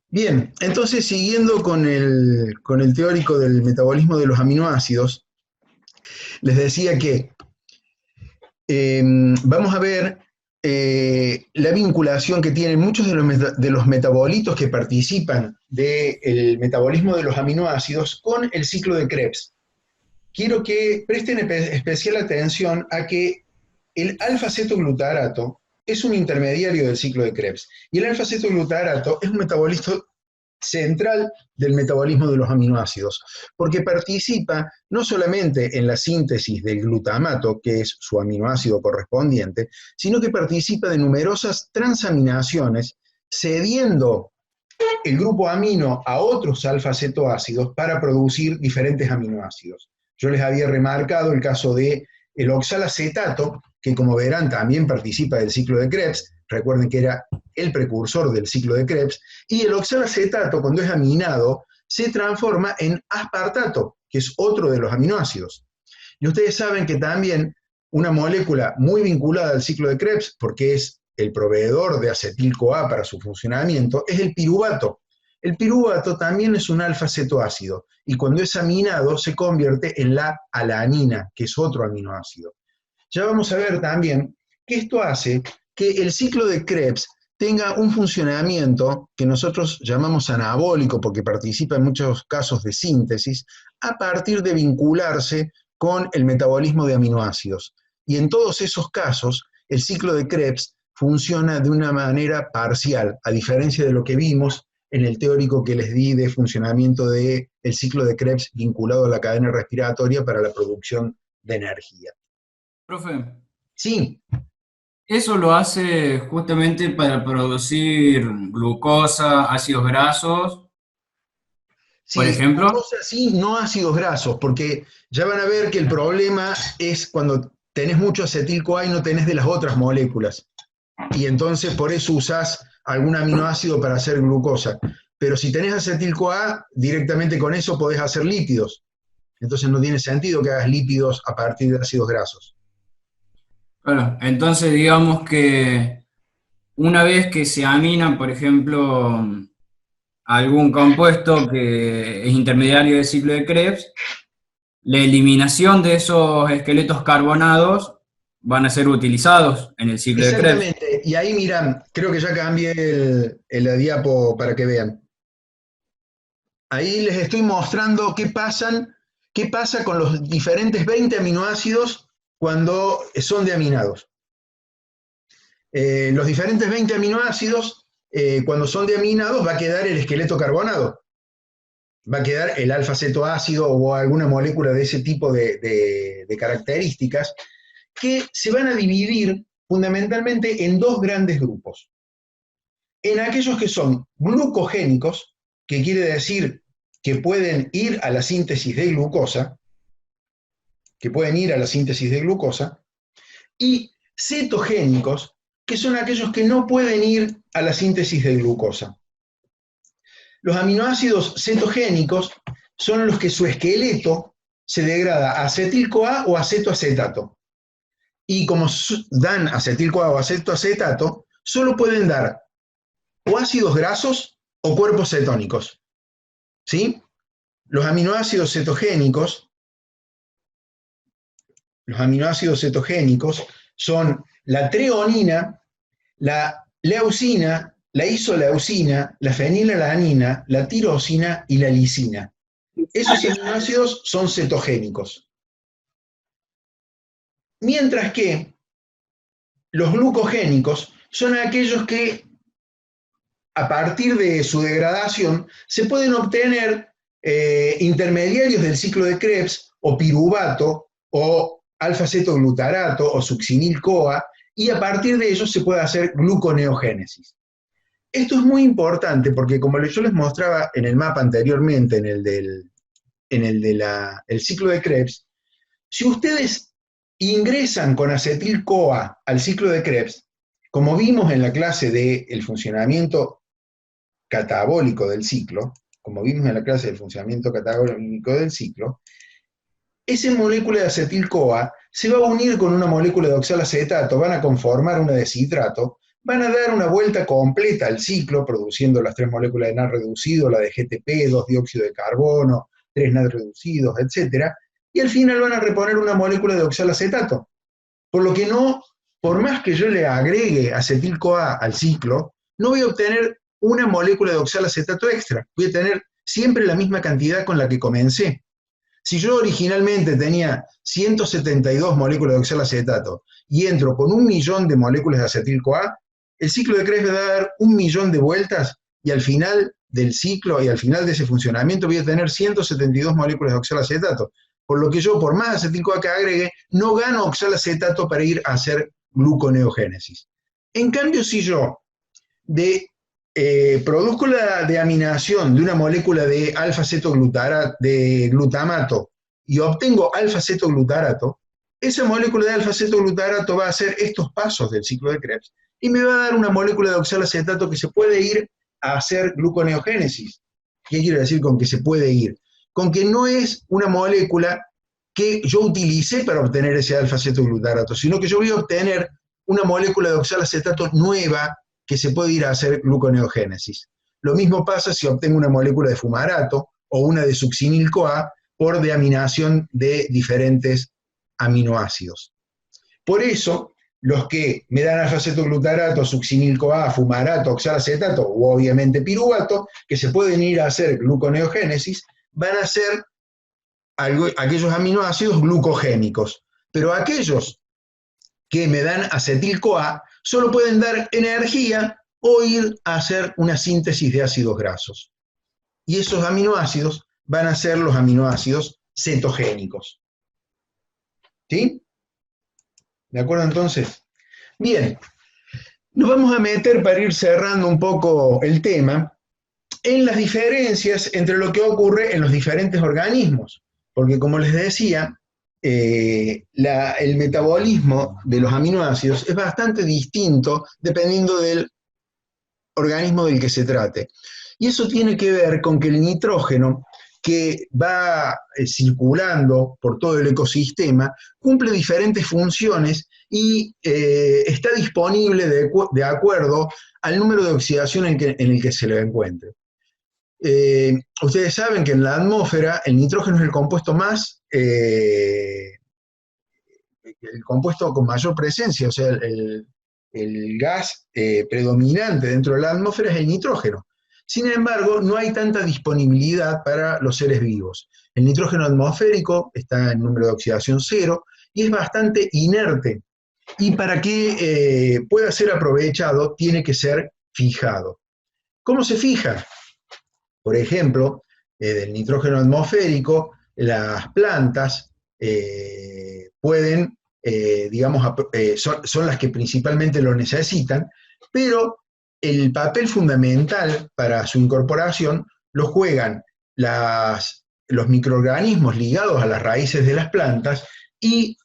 Bien, entonces siguiendo con el teórico del metabolismo de los aminoácidos, les decía que eh, vamos a ver la vinculación que tienen muchos de de los metabolitos que participan del metabolismo de los aminoácidos con el ciclo de Krebs. Quiero que presten especial atención a que el alfa-cetoglutarato es un intermediario del ciclo de Krebs y el alfa-cetoglutarato es un metabolito central del metabolismo de los aminoácidos, porque participa no solamente en la síntesis del glutamato, que es su aminoácido correspondiente, sino que participa de numerosas transaminaciones, cediendo el grupo amino a otros alfa-cetoácidos para producir diferentes aminoácidos. Yo les había remarcado el caso de el oxalacetato, que como verán también participa del ciclo de Krebs, recuerden que era el precursor del ciclo de Krebs, y el oxalacetato cuando es aminado se transforma en aspartato, que es otro de los aminoácidos. Y ustedes saben que también una molécula muy vinculada al ciclo de Krebs, porque es el proveedor de acetil-CoA para su funcionamiento, es el piruvato. El piruvato también es un alfa-cetoácido y cuando es aminado se convierte en la alanina, que es otro aminoácido. Ya vamos a ver también que esto hace que el ciclo de Krebs tenga un funcionamiento que nosotros llamamos anabólico porque participa en muchos casos de síntesis a partir de vincularse con el metabolismo de aminoácidos. Y en todos esos casos, el ciclo de Krebs funciona de una manera parcial, a diferencia de lo que vimos en el teórico que les di de funcionamiento del ciclo de Krebs vinculado a la cadena respiratoria para la producción de energía. Profe, Sí, eso lo hace justamente para producir glucosa, ácidos grasos, por sí, ejemplo. glucosa sí, no ácidos grasos, porque ya van a ver que el problema es cuando tenés mucho acetil-CoA y no tenés de las otras moléculas. Y entonces por eso usás algún aminoácido para hacer glucosa. Pero si tenés acetil-CoA, directamente con eso podés hacer lípidos. Entonces no tiene sentido que hagas lípidos a partir de ácidos grasos. Claro, entonces digamos que una vez que se amina, por ejemplo, algún compuesto que es intermediario del ciclo de Krebs, la eliminación de esos esqueletos carbonados van a ser utilizados en el ciclo de Krebs. Exactamente. Y ahí miran, creo que ya cambié la diapo para que vean. Ahí les estoy mostrando qué pasa con los diferentes 20 aminoácidos cuando son deaminados. Los diferentes 20 aminoácidos, cuando son deaminados, va a quedar el esqueleto carbonado. Va a quedar el alfa-cetoácido o alguna molécula de ese tipo de características que se van a dividir fundamentalmente en dos grandes grupos. En aquellos que son glucogénicos, que quiere decir que pueden ir a la síntesis de glucosa, y cetogénicos, que son aquellos que no pueden ir a la síntesis de glucosa. Los aminoácidos cetogénicos son los que su esqueleto se degrada a acetil-CoA o acetoacetato. Y como dan acetil-CoA o acetoacetato, solo pueden dar o ácidos grasos o cuerpos cetónicos. ¿Sí? Los aminoácidos cetogénicos, los aminoácidos cetogénicos son la treonina, la leucina, la isoleucina, la fenilalanina, la tirosina y la lisina. Esos aminoácidos son cetogénicos. Mientras que los glucogénicos son aquellos que a partir de su degradación se pueden obtener intermediarios del ciclo de Krebs o piruvato o alfa-cetoglutarato o succinil-CoA y a partir de ellos se puede hacer gluconeogénesis. Esto es muy importante porque como yo les mostraba en el mapa anteriormente, en el de el ciclo de Krebs, si ustedes ingresan con acetil-CoA al ciclo de Krebs, como vimos en la clase del funcionamiento catabólico del ciclo, como vimos en la clase del funcionamiento catabólico del ciclo, esa molécula de acetil-CoA se va a unir con una molécula de oxalacetato, van a conformar una deshidrato, van a dar una vuelta completa al ciclo, produciendo las 3 moléculas de NAD reducido, la de GTP, 2 dióxido de carbono, 3 NAD reducidos, etc. Y al final van a reponer una molécula de oxalacetato. Por lo que no, por más que yo le agregue acetil-CoA al ciclo, no voy a obtener una molécula de oxalacetato extra. Voy a tener siempre la misma cantidad con la que comencé. Si yo originalmente tenía 172 moléculas de oxalacetato y entro con 1.000.000 de moléculas de acetil-CoA, el ciclo de Krebs va a dar 1.000.000 de vueltas y al final del ciclo y al final de ese funcionamiento voy a tener 172 moléculas de oxalacetato. Por lo que yo, por más acetil-CoA que agregue, no gano oxalacetato para ir a hacer gluconeogénesis. En cambio, si yo produzco la deaminación de una molécula de de glutamato y obtengo alfa-cetoglutarato, esa molécula de alfa-cetoglutarato va a hacer estos pasos del ciclo de Krebs y me va a dar una molécula de oxalacetato que se puede ir a hacer gluconeogénesis. ¿Qué quiero decir con que se puede ir? Con que no es una molécula que yo utilicé para obtener ese alfa-cetoglutarato, sino que yo voy a obtener una molécula de oxalacetato nueva que se puede ir a hacer gluconeogénesis. Lo mismo pasa si obtengo una molécula de fumarato o una de succinil-CoA por deaminación de diferentes aminoácidos. Por eso, los que me dan alfa-cetoglutarato, succinil-CoA, fumarato, oxalacetato o obviamente piruvato, que se pueden ir a hacer gluconeogénesis, van a ser aquellos aminoácidos glucogénicos. Pero aquellos que me dan acetil-CoA solo pueden dar energía o ir a hacer una síntesis de ácidos grasos. Y esos aminoácidos van a ser los aminoácidos cetogénicos. ¿Sí? ¿De acuerdo entonces? Bien, nos vamos a meter para ir cerrando un poco el tema en las diferencias entre lo que ocurre en los diferentes organismos. Porque como les decía, el metabolismo de los aminoácidos es bastante distinto dependiendo del organismo del que se trate. Y eso tiene que ver con que el nitrógeno que va circulando por todo el ecosistema cumple diferentes funciones y está disponible de acuerdo al número de oxidación en el que se lo encuentre. Ustedes saben que en la atmósfera el nitrógeno es el compuesto el compuesto con mayor presencia, o sea, el gas predominante dentro de la atmósfera es el nitrógeno. Sin embargo, no hay tanta disponibilidad para los seres vivos. El nitrógeno atmosférico está en número de oxidación 0 y es bastante inerte. Y para que pueda ser aprovechado, tiene que ser fijado. ¿Cómo se fija? Por ejemplo, del nitrógeno atmosférico, las plantas pueden, son las que principalmente lo necesitan, pero el papel fundamental para su incorporación lo juegan los microorganismos ligados a las raíces de las plantas y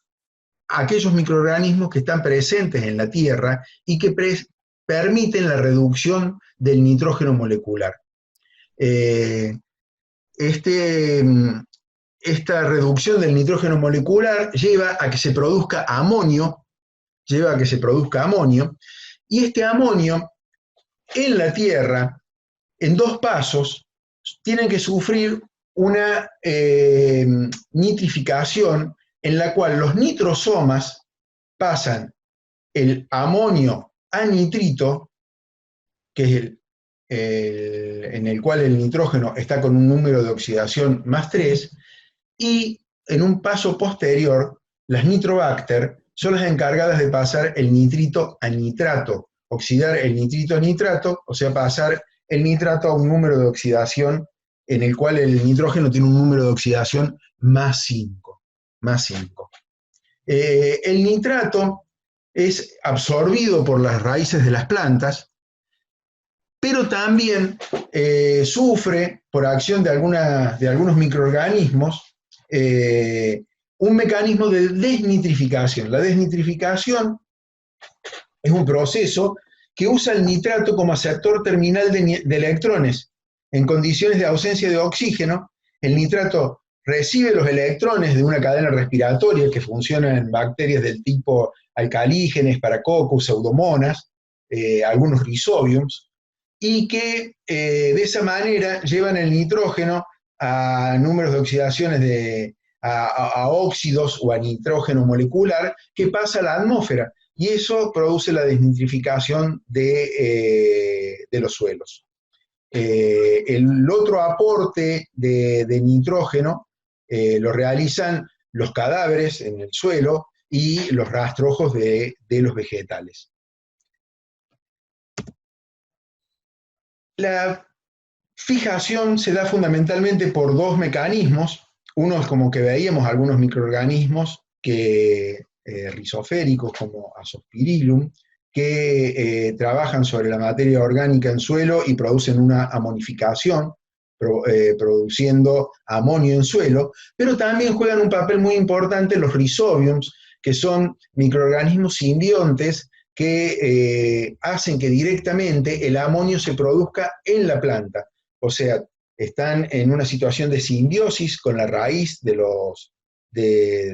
aquellos microorganismos que están presentes en la tierra y que permiten la reducción del nitrógeno molecular. Esta reducción del nitrógeno molecular lleva a que se produzca amonio, y este amonio en la Tierra, en 2 pasos, tienen que sufrir una nitrificación en la cual los nitrosomas pasan el amonio a nitrito, que es en el cual el nitrógeno está con un número de oxidación +3, y en un paso posterior, las nitrobacter son las encargadas de pasar el nitrito a nitrato, oxidar el nitrito a nitrato, o sea, pasar el nitrato a un número de oxidación en el cual el nitrógeno tiene un número de oxidación +5. El nitrato es absorbido por las raíces de las plantas, pero también sufre, por acción de algunos microorganismos, un mecanismo de desnitrificación. La desnitrificación es un proceso que usa el nitrato como aceptor terminal de electrones. En condiciones de ausencia de oxígeno, el nitrato recibe los electrones de una cadena respiratoria que funciona en bacterias del tipo alcalígenes, paracoccus, pseudomonas, algunos rizobiums, y que de esa manera llevan el nitrógeno a números de oxidaciones a óxidos o a nitrógeno molecular que pasa a la atmósfera, y eso produce la desnitrificación de los suelos. El otro aporte de nitrógeno lo realizan los cadáveres en el suelo y los rastrojos de los vegetales. La fijación se da fundamentalmente por dos mecanismos. Uno es, como que veíamos, algunos microorganismos rizoféricos como Azospirillum, que trabajan sobre la materia orgánica en suelo y producen una amonificación, produciendo amonio en suelo, pero también juegan un papel muy importante los rizobiums, que son microorganismos simbiontes que hacen que directamente el amonio se produzca en la planta. O sea, están en una situación de simbiosis con la raíz de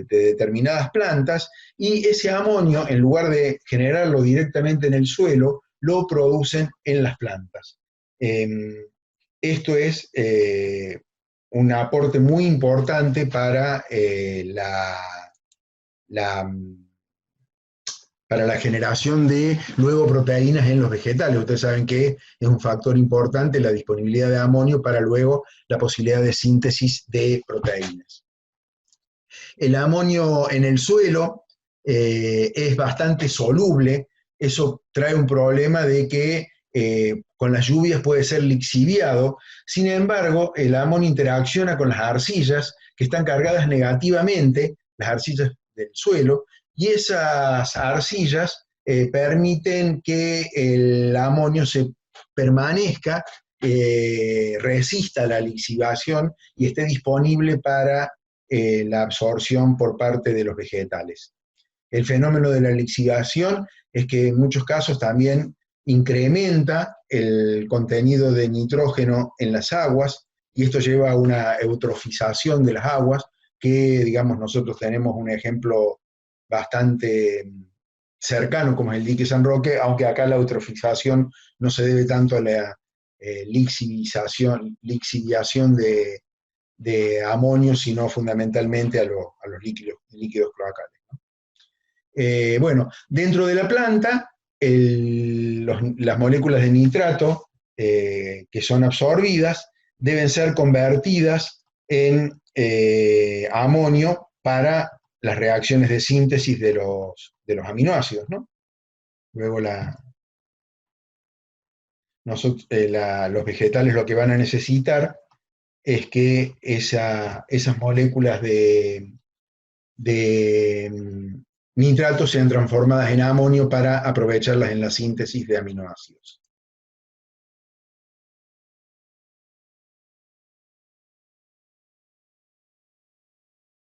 determinadas plantas, y ese amonio, en lugar de generarlo directamente en el suelo, lo producen en las plantas. Esto es un aporte muy importante para para la generación de luego proteínas en los vegetales. Ustedes saben que es un factor importante la disponibilidad de amonio para luego la posibilidad de síntesis de proteínas. El amonio en el suelo es bastante soluble. Eso trae un problema de que con las lluvias puede ser lixiviado. Sin embargo, el amonio interacciona con las arcillas, que están cargadas negativamente, las arcillas del suelo, y esas arcillas permiten que el amonio se permanezca, resista la lixiviación y esté disponible para la absorción por parte de los vegetales. El fenómeno de la lixiviación es que en muchos casos también incrementa el contenido de nitrógeno en las aguas, y esto lleva a una eutrofización de las aguas, que, digamos, nosotros tenemos un ejemplo bastante cercano como es el dique San Roque, aunque acá la eutrofización no se debe tanto a la lixiviación de amonio, sino fundamentalmente a los líquidos cloacales, ¿no? Bueno, dentro de la planta, las moléculas de nitrato que son absorbidas deben ser convertidas en amonio para las reacciones de síntesis de los aminoácidos, ¿no? Luego los vegetales lo que van a necesitar es que esas moléculas de nitrato sean transformadas en amonio para aprovecharlas en la síntesis de aminoácidos.